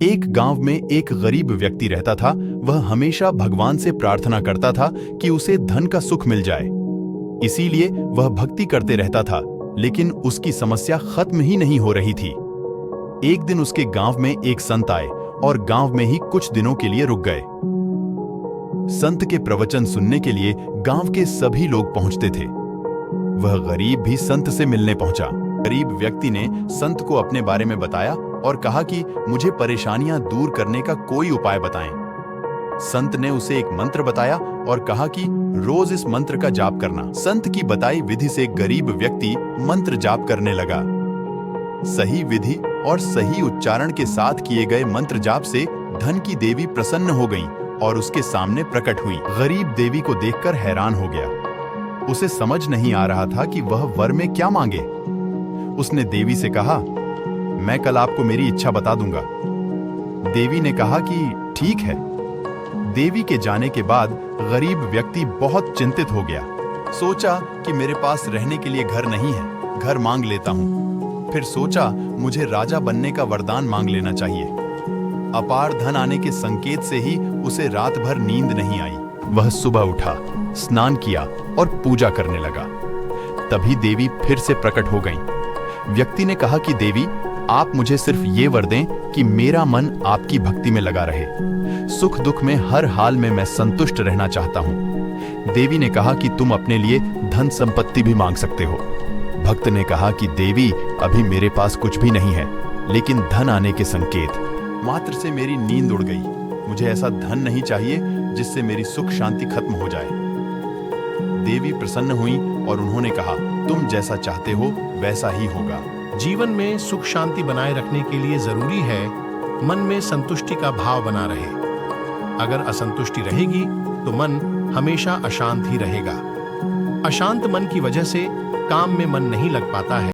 एक गांव में एक गरीब व्यक्ति रहता था। वह हमेशा भगवान से प्रार्थना करता था कि उसे धन का सुख मिल जाए। इसीलिए वह भक्ति करते रहता था, लेकिन उसकी समस्या खत्म ही नहीं हो रही थी। एक दिन उसके गांव में एक संत आए और गांव में ही कुछ दिनों के लिए रुक गए। संत के प्रवचन सुनने के लिए गांव के सभी लोग पहुंचते थे। वह गरीब भी संत से मिलने पहुंचा। गरीब व्यक्ति ने संत को अपने बारे में बताया और कहा कि मुझे परेशानियां दूर करने का कोई उपाय बताएं। संत ने उसे एक मंत्र बताया और कहा कि रोज इस मंत्र का जाप करना। संत की बताई विधि से गरीब व्यक्ति मंत्र जाप करने लगा। सही विधि और सही उच्चारण के साथ किए गए मंत्र जाप से धन की देवी प्रसन्न हो गईं और उसके सामने प्रकट हुई। गरीब देवी को देखकर हैरान हो गया। उसे समझ नहीं आ रहा था कि वह वर में क्या मांगे। उसने देवी से कहा, मैं कल आपको मेरी इच्छा बता दूंगा। देवी ने कहा कि ठीक है। देवी के जाने के बाद गरीब व्यक्ति बहुत चिंतित हो गया। सोचा कि मेरे पास रहने के लिए घर नहीं है, घर मांग लेता हूं। फिर सोचा मुझे राजा बनने का वरदान मांग लेना चाहिए। अपार धन आने के संकेत से ही उसे रात भर नींद नहीं आई। वह सुबह उठा, स्नान किया और पूजा करने लगा। तभी देवी फिर से प्रकट हो गईं। व्यक्ति ने कहा कि देवी, आप मुझे सिर्फ ये वर दें कि मेरा मन आपकी भक्ति में लगा रहे। सुख दुख में हर हाल में मैं संतुष्ट रहना चाहता हूँ। देवी ने कहा कि तुम अपने लिए धन संपत्ति भी मांग सकते हो। भक्त ने कहा कि देवी, अभी मेरे पास कुछ भी नहीं है, लेकिन धन आने के संकेत। मात्र से मेरी नींद उड़ गई। मुझे ऐसा धन नहीं चाहिए जिससे मेरी सुख शांति खत्म हो जाए। देवी प्रसन्न हुई और उन्होंने कहा, तुम जैसा चाहते हो वैसा ही होगा। जीवन में सुख शांति बनाए रखने के लिए जरूरी है मन में संतुष्टि का भाव बना रहे। अगर असंतुष्टि रहेगी तो मन हमेशा अशांत ही रहेगा। अशांत मन की वजह से काम में मन नहीं लग पाता है।